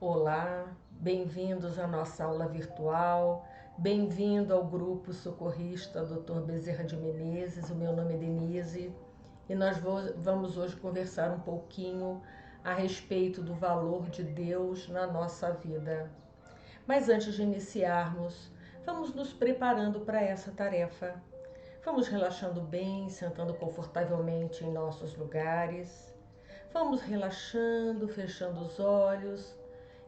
Olá, bem-vindos à nossa aula virtual, bem-vindo ao grupo socorrista Dr. Bezerra de Menezes. O meu nome é Denise e nós vamos hoje conversar um pouquinho a respeito do valor de Deus na nossa vida. Mas antes de iniciarmos, vamos nos preparando para essa tarefa. Vamos relaxando bem, sentando confortavelmente em nossos lugares. Vamos relaxando, fechando os olhos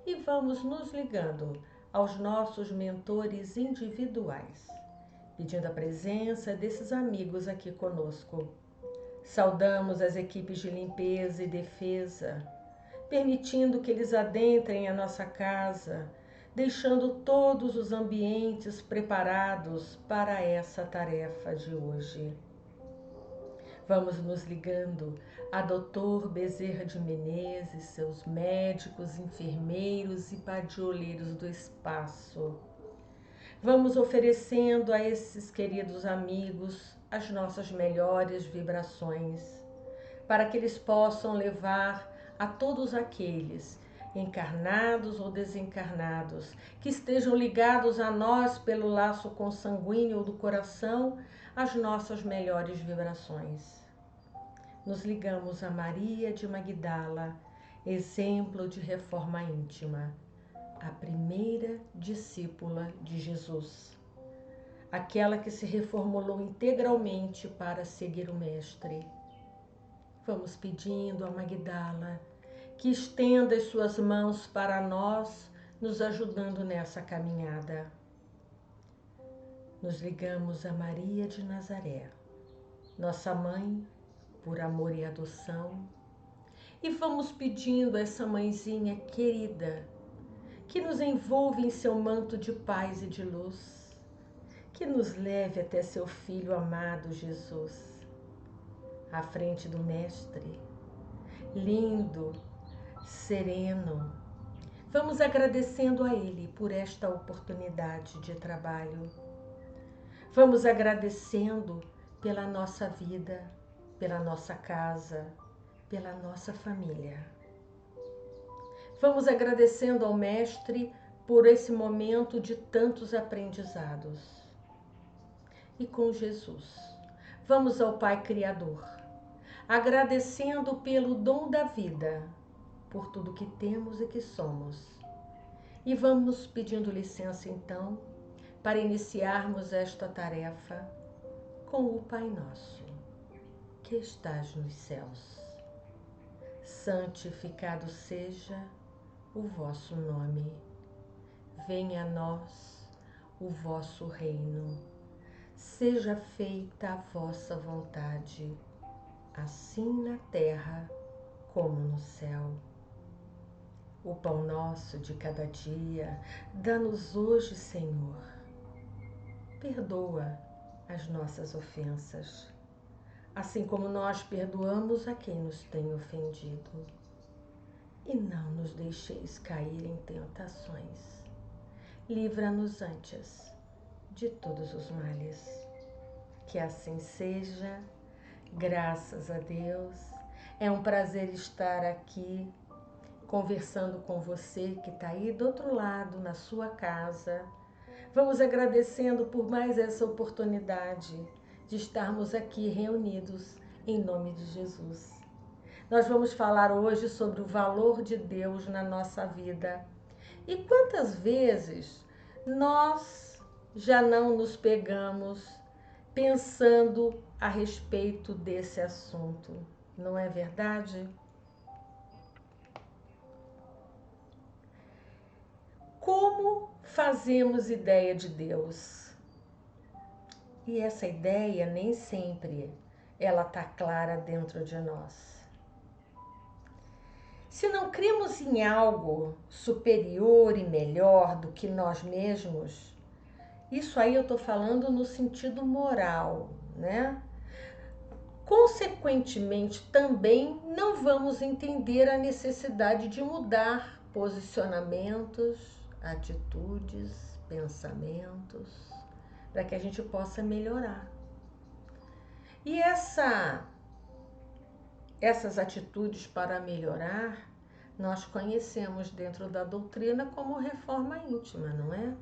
e vamos nos ligando aos nossos mentores individuais, pedindo a presença desses amigos aqui conosco. Saudamos as equipes de limpeza e defesa, permitindo que eles adentrem a nossa casa, deixando todos os ambientes preparados para essa tarefa de hoje. Vamos nos ligando a Dr. Bezerra de Menezes, seus médicos, enfermeiros e padioleiros do espaço. Vamos oferecendo a esses queridos amigos as nossas melhores vibrações, para que eles possam levar a todos aqueles, encarnados ou desencarnados, que estejam ligados a nós pelo laço consanguíneo do coração, as nossas melhores vibrações. Nos ligamos a Maria de Magdala, exemplo de reforma íntima, a primeira discípula de Jesus, aquela que se reformulou integralmente para seguir o Mestre. Vamos pedindo a Magdala que estenda as suas mãos para nós, nos ajudando nessa caminhada. Nos ligamos a Maria de Nazaré, nossa mãe, por amor e adoção, e vamos pedindo a essa mãezinha querida que nos envolva em seu manto de paz e de luz, que nos leve até seu Filho amado Jesus, à frente do Mestre, lindo, sereno. Vamos agradecendo a Ele por esta oportunidade de trabalho. Vamos agradecendo pela nossa vida, pela nossa casa, pela nossa família. Vamos agradecendo ao Mestre por esse momento de tantos aprendizados. E com Jesus, vamos ao Pai Criador, agradecendo pelo dom da vida, por tudo que temos e que somos. E vamos pedindo licença então, para iniciarmos esta tarefa com o Pai Nosso, que estás nos céus. Santificado seja o vosso nome. Venha a nós o vosso reino. Seja feita a vossa vontade, assim na terra como no céu. O pão nosso de cada dia, dá-nos hoje, Senhor. Perdoa as nossas ofensas, assim como nós perdoamos a quem nos tem ofendido. E não nos deixeis cair em tentações. Livra-nos antes de todos os males. Que assim seja, graças a Deus. É um prazer estar aqui conversando com você que está aí do outro lado, na sua casa. Vamos agradecendo por mais essa oportunidade de estarmos aqui reunidos em nome de Jesus. Nós vamos falar hoje sobre o valor de Deus na nossa vida. E quantas vezes nós já não nos pegamos pensando a respeito desse assunto, não é verdade? Como fazemos ideia de Deus? E essa ideia nem sempre ela está clara dentro de nós. Se não cremos em algo superior e melhor do que nós mesmos, isso aí eu estou falando no sentido moral, né? Consequentemente, também não vamos entender a necessidade de mudar posicionamentos, atitudes, pensamentos, para que a gente possa melhorar. E essas atitudes para melhorar, nós conhecemos dentro da doutrina como reforma íntima, não é?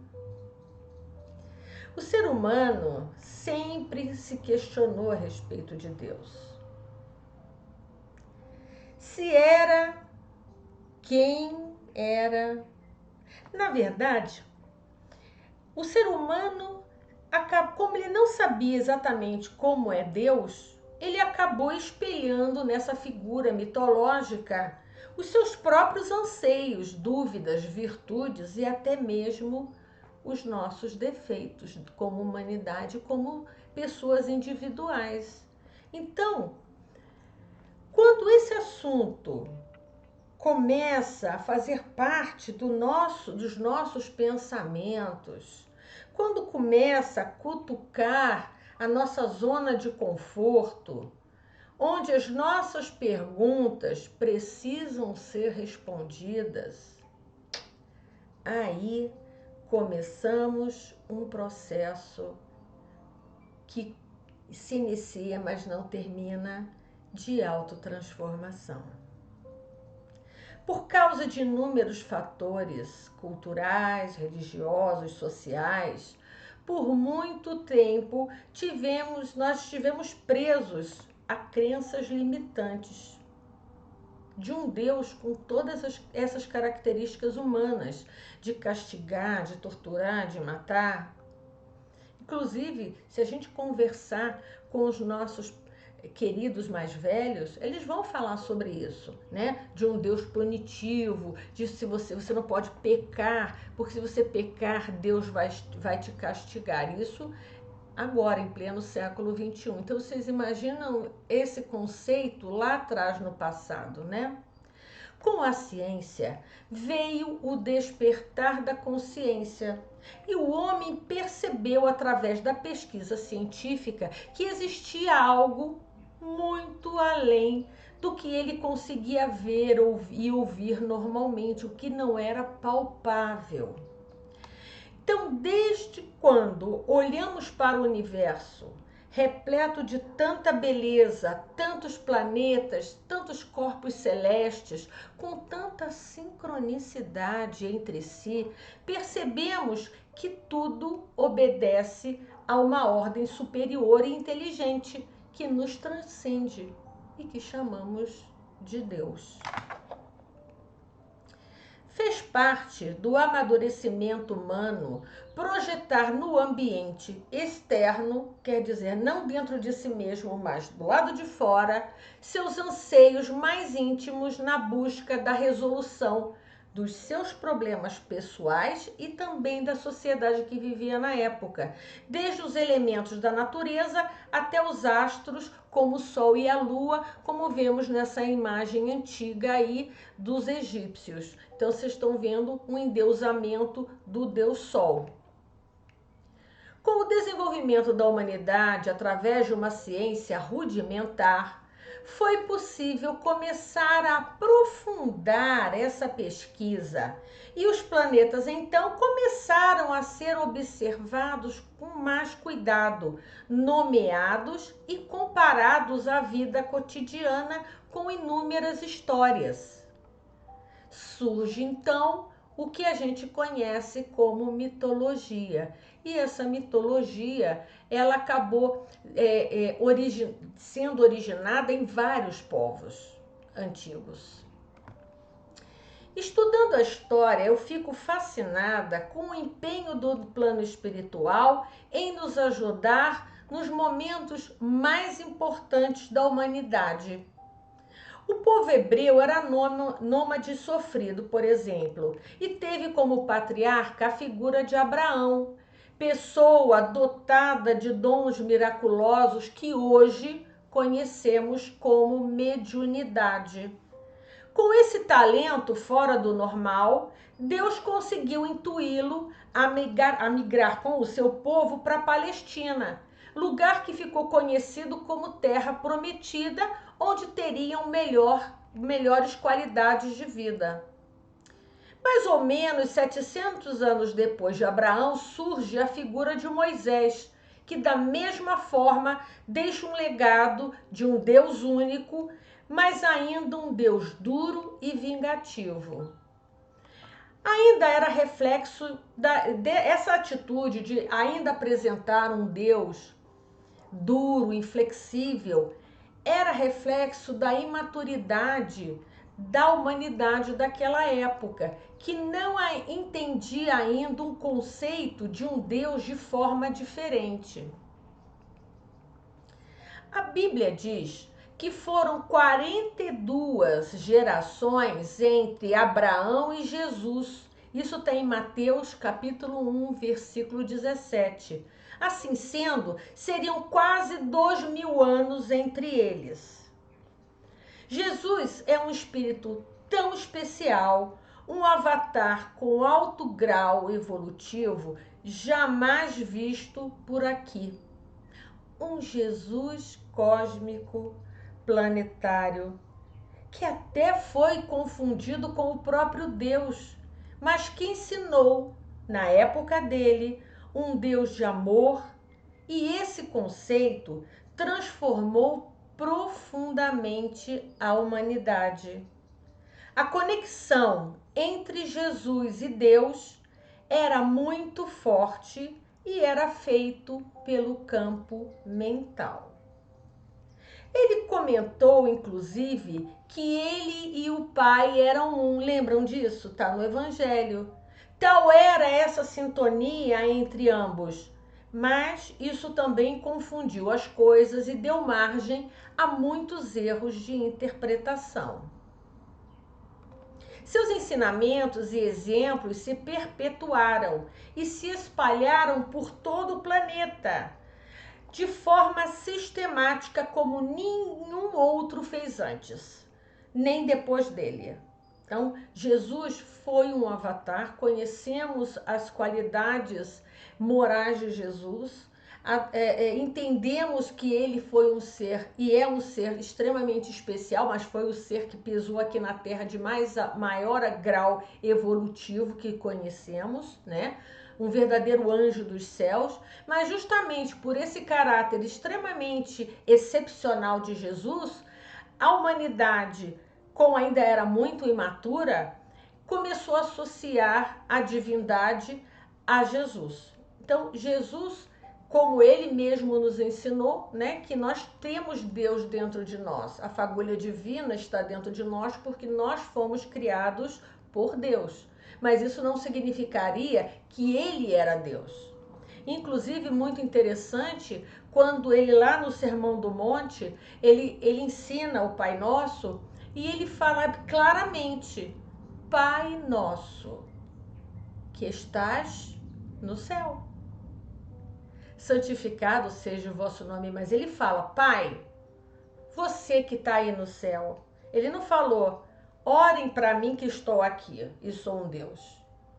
O ser humano sempre se questionou a respeito de Deus. Se era, quem era. Na verdade, o ser humano, como ele não sabia exatamente como é Deus, ele acabou espelhando nessa figura mitológica os seus próprios anseios, dúvidas, virtudes e até mesmo os nossos defeitos como humanidade, como pessoas individuais. Então, quando esse assunto começa a fazer parte dos nossos pensamentos, quando começa a cutucar a nossa zona de conforto, onde as nossas perguntas precisam ser respondidas, aí começamos um processo que se inicia, mas não termina, de autotransformação. Por causa de inúmeros fatores culturais, religiosos, sociais, por muito tempo nós estivemos presos a crenças limitantes de um Deus com todas essas características humanas, de castigar, de torturar, de matar. Inclusive, se a gente conversar com os nossos queridos mais velhos, eles vão falar sobre isso, né? De um Deus punitivo, de se você não pode pecar, porque se você pecar, Deus vai te castigar. Isso agora, em pleno século XXI. Então, vocês imaginam esse conceito lá atrás no passado, né? Com a ciência, veio o despertar da consciência e o homem percebeu, através da pesquisa científica, que existia algo muito além do que ele conseguia ver e ouvir normalmente, o que não era palpável. Então, desde quando olhamos para o universo, repleto de tanta beleza, tantos planetas, tantos corpos celestes, com tanta sincronicidade entre si, percebemos que tudo obedece a uma ordem superior e inteligente que nos transcende e que chamamos de Deus. Fez parte do amadurecimento humano projetar no ambiente externo, quer dizer, não dentro de si mesmo, mas do lado de fora, seus anseios mais íntimos na busca da resolução dos seus problemas pessoais e também da sociedade que vivia na época, desde os elementos da natureza até os astros, como o Sol e a Lua, como vemos nessa imagem antiga aí dos egípcios. Então, vocês estão vendo um endeusamento do Deus Sol. Com o desenvolvimento da humanidade através de uma ciência rudimentar, foi possível começar a aprofundar essa pesquisa e os planetas então começaram a ser observados com mais cuidado, nomeados e comparados à vida cotidiana com inúmeras histórias. Surge então o que a gente conhece como mitologia. E essa mitologia, ela acabou sendo originada em vários povos antigos. Estudando a história, eu fico fascinada com o empenho do plano espiritual em nos ajudar nos momentos mais importantes da humanidade. O povo hebreu era nômade sofrido, por exemplo, e teve como patriarca a figura de Abraão, pessoa dotada de dons miraculosos que hoje conhecemos como mediunidade. Com esse talento fora do normal, Deus conseguiu intuí-lo a migrar com o seu povo para a Palestina, lugar que ficou conhecido como Terra Prometida, onde teriam melhores qualidades de vida. Mais ou menos 700 anos depois de Abraão, surge a figura de Moisés, que da mesma forma deixa um legado de um Deus único, mas ainda um Deus duro e vingativo. Ainda era reflexo dessa atitude de ainda apresentar um Deus duro, inflexível, era reflexo da imaturidade da humanidade daquela época, que não entendia ainda um conceito de um Deus de forma diferente. A Bíblia diz que foram 42 gerações entre Abraão e Jesus. Isso está em Mateus capítulo 1, versículo 17. Assim sendo, seriam quase 2000 anos entre eles. Jesus é um espírito tão especial, um avatar com alto grau evolutivo jamais visto por aqui. Um Jesus cósmico, planetário, que até foi confundido com o próprio Deus, mas que ensinou, na época dele, um Deus de amor, e esse conceito transformou profundamente a humanidade. A conexão entre Jesus e Deus era muito forte e era feito pelo campo mental. Ele comentou, inclusive, que ele e o Pai eram um. Lembram disso? Está no Evangelho. Tal era essa sintonia entre ambos. Mas isso também confundiu as coisas e deu margem a muitos erros de interpretação. Seus ensinamentos e exemplos se perpetuaram e se espalharam por todo o planeta, de forma sistemática como nenhum outro fez antes, nem depois dele. Então, Jesus foi um avatar, conhecemos as qualidades morais de Jesus, entendemos que ele foi um ser e é um ser extremamente especial, mas foi o ser que pisou aqui na Terra de maior grau evolutivo que conhecemos, né? Um verdadeiro anjo dos céus, mas justamente por esse caráter extremamente excepcional de Jesus, a humanidade, como ainda era muito imatura, começou a associar a divindade a Jesus. Então, Jesus, como ele mesmo nos ensinou, né, que nós temos Deus dentro de nós. A fagulha divina está dentro de nós porque nós fomos criados por Deus. Mas isso não significaria que ele era Deus. Inclusive, muito interessante, quando ele lá no Sermão do Monte, ele ensina o Pai Nosso e ele fala claramente: Pai Nosso, que estás no céu. Santificado seja o vosso nome. Mas ele fala: Pai, você que está aí no céu. Ele não falou: orem para mim que estou aqui e sou um Deus,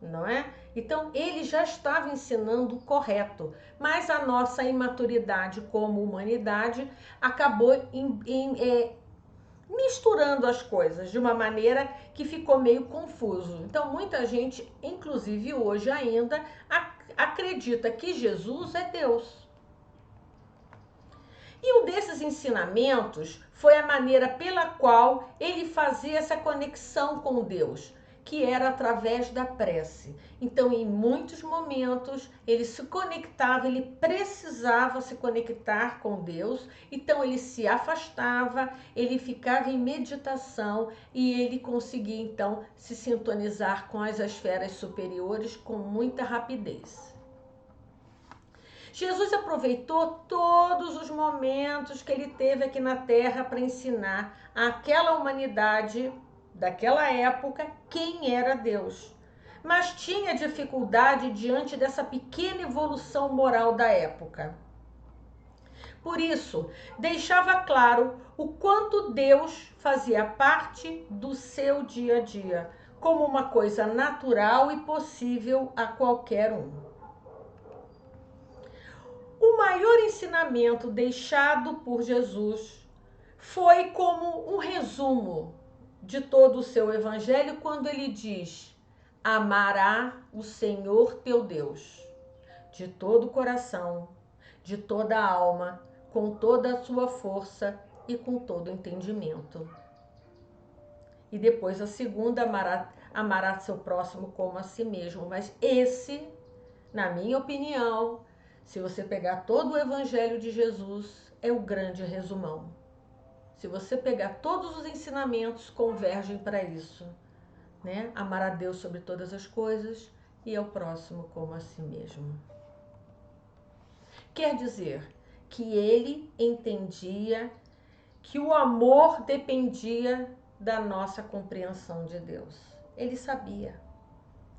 não é? Então ele já estava ensinando o correto, mas a nossa imaturidade como humanidade acabou misturando as coisas de uma maneira que ficou meio confuso. Então muita gente, inclusive hoje ainda, acredita que Jesus é Deus. E um desses ensinamentos foi a maneira pela qual ele fazia essa conexão com Deus, que era através da prece. Então, em muitos momentos, ele se conectava, ele precisava se conectar com Deus, então ele se afastava, ele ficava em meditação e ele conseguia, então, se sintonizar com as esferas superiores com muita rapidez. Jesus aproveitou todos os momentos que ele teve aqui na Terra para ensinar àquela humanidade daquela época quem era Deus. Mas tinha dificuldade diante dessa pequena evolução moral da época. Por isso, deixava claro o quanto Deus fazia parte do seu dia a dia, como uma coisa natural e possível a qualquer um. O maior ensinamento deixado por Jesus foi como um resumo de todo o seu evangelho quando ele diz: amará o Senhor teu Deus de todo o coração, de toda a alma, com toda a sua força e com todo o entendimento. e depois a segunda, amará seu próximo como a si mesmo. Mas esse, na minha opinião, se você pegar todo o Evangelho de Jesus, é o grande resumão. Se você pegar todos os ensinamentos, convergem para isso, né? Amar a Deus sobre todas as coisas e ao próximo como a si mesmo. Quer dizer que ele entendia que o amor dependia da nossa compreensão de Deus. Ele sabia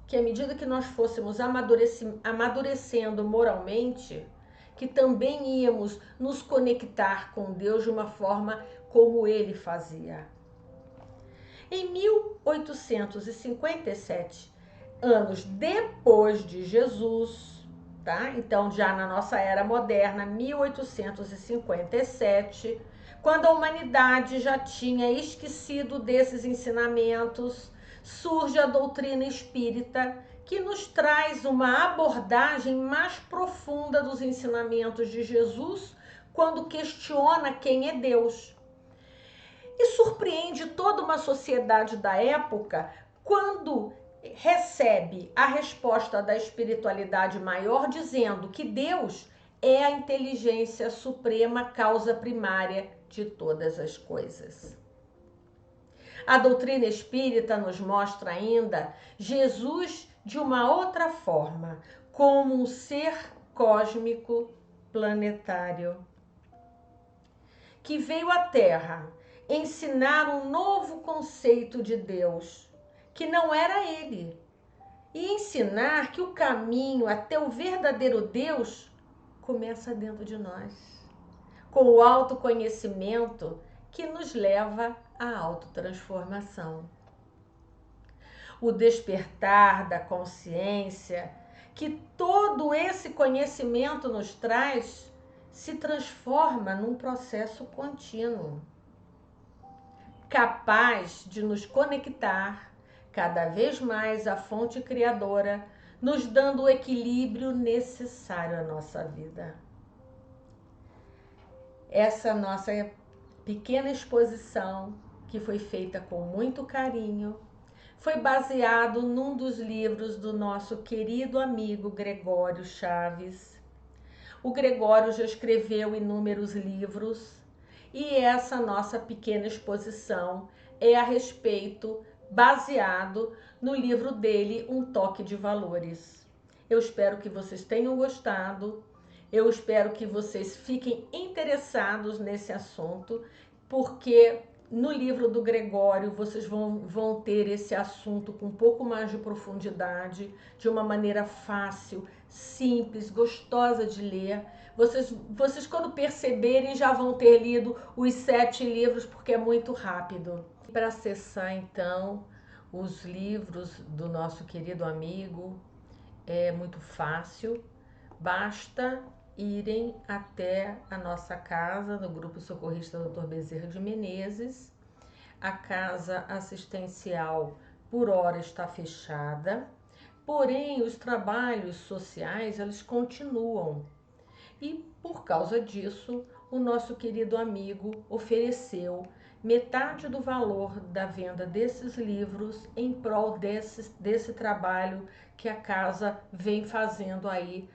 que à medida que nós fôssemos amadurecendo moralmente, que também íamos nos conectar com Deus de uma forma como ele fazia. Em 1857, anos depois de Jesus, tá? Então já na nossa era moderna, 1857, quando a humanidade já tinha esquecido desses ensinamentos, surge a doutrina espírita, que nos traz uma abordagem mais profunda dos ensinamentos de Jesus, quando questiona quem é Deus. E surpreende toda uma sociedade da época quando recebe a resposta da espiritualidade maior dizendo que Deus é a inteligência suprema, causa primária de todas as coisas. A doutrina espírita nos mostra ainda Jesus de uma outra forma, como um ser cósmico planetário que veio à Terra ensinar um novo conceito de Deus, que não era ele, e ensinar que o caminho até o verdadeiro Deus começa dentro de nós, com o autoconhecimento que nos leva à autotransformação. O despertar da consciência que todo esse conhecimento nos traz se transforma num processo contínuo, capaz de nos conectar cada vez mais à fonte criadora, nos dando o equilíbrio necessário à nossa vida. Essa nossa pequena exposição, que foi feita com muito carinho, foi baseado num dos livros do nosso querido amigo Gregório Chaves. O Gregório já escreveu inúmeros livros e essa nossa pequena exposição é a respeito, baseado no livro dele, Um Toque de Valores. Eu espero que vocês tenham gostado, eu espero que vocês fiquem interessados nesse assunto, porque no livro do Gregório vocês vão ter esse assunto com um pouco mais de profundidade, de uma maneira fácil, simples, gostosa de ler. Vocês quando perceberem já vão ter lido os 7 livros, porque é muito rápido. Para acessar então os livros do nosso querido amigo é muito fácil, basta irem até a nossa casa no Grupo Socorrista Dr. Bezerra de Menezes. A casa assistencial por hora está fechada, porém os trabalhos sociais eles continuam. E por causa disso, o nosso querido amigo ofereceu metade do valor da venda desses livros em prol desse trabalho que a casa vem fazendo aí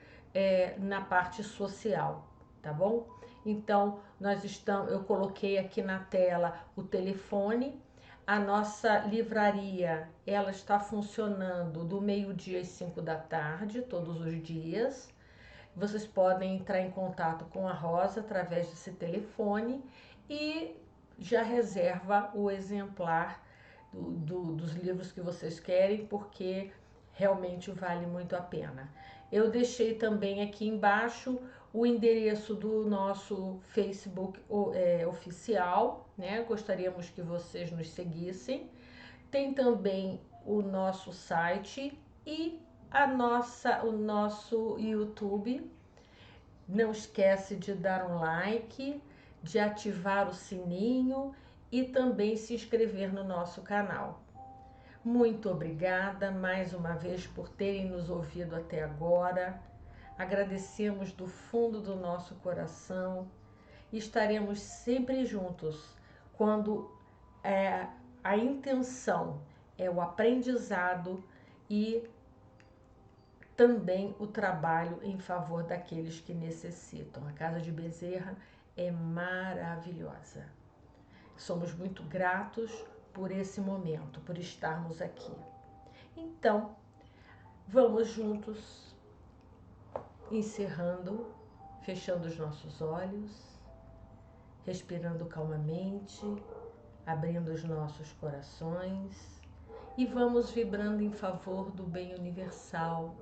na parte social, tá bom? Então, eu coloquei aqui na tela o telefone. A nossa livraria, ela está funcionando do meio-dia às 5 da tarde, todos os dias. Vocês podem entrar em contato com a Rosa através desse telefone e já reserva o exemplar dos livros que vocês querem, porque realmente vale muito a pena. Eu deixei também aqui embaixo o endereço do nosso Facebook oficial, né? Gostaríamos que vocês nos seguissem. Tem também o nosso site e o nosso YouTube. Não esquece de dar um like, de ativar o sininho e também se inscrever no nosso canal. Muito obrigada mais uma vez por terem nos ouvido até agora. Agradecemos do fundo do nosso coração e estaremos sempre juntos quando a intenção é o aprendizado e também o trabalho em favor daqueles que necessitam. A Casa de Bezerra é maravilhosa. Somos muito gratos por esse momento, por estarmos aqui. Então, vamos juntos, encerrando, fechando os nossos olhos, respirando calmamente, abrindo os nossos corações e vamos vibrando em favor do bem universal,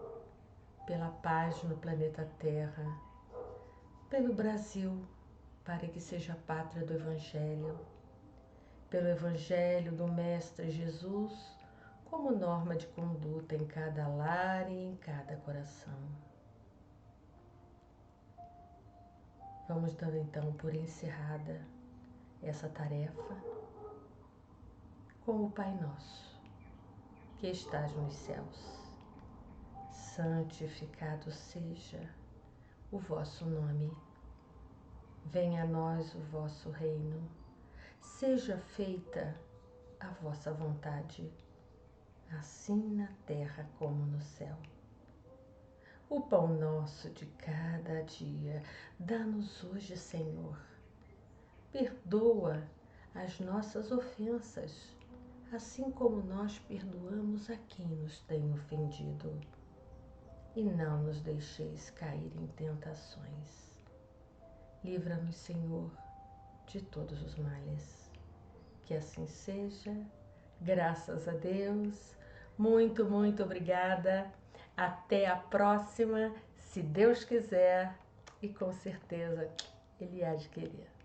pela paz no planeta Terra, pelo Brasil, para que seja a pátria do Evangelho, pelo Evangelho do Mestre Jesus, como norma de conduta em cada lar e em cada coração. Vamos dando então por encerrada essa tarefa com o Pai Nosso, que estás nos céus. Santificado seja o vosso nome. Venha a nós o vosso reino. Seja feita a vossa vontade, assim na terra como no céu. O pão nosso de cada dia, dá-nos hoje, Senhor. Perdoa as nossas ofensas, assim como nós perdoamos a quem nos tem ofendido. E não nos deixeis cair em tentações. Livra-nos, Senhor, de todos os males. Que assim seja. Graças a Deus. Muito, muito obrigada. Até a próxima, se Deus quiser. E com certeza Ele há de querer.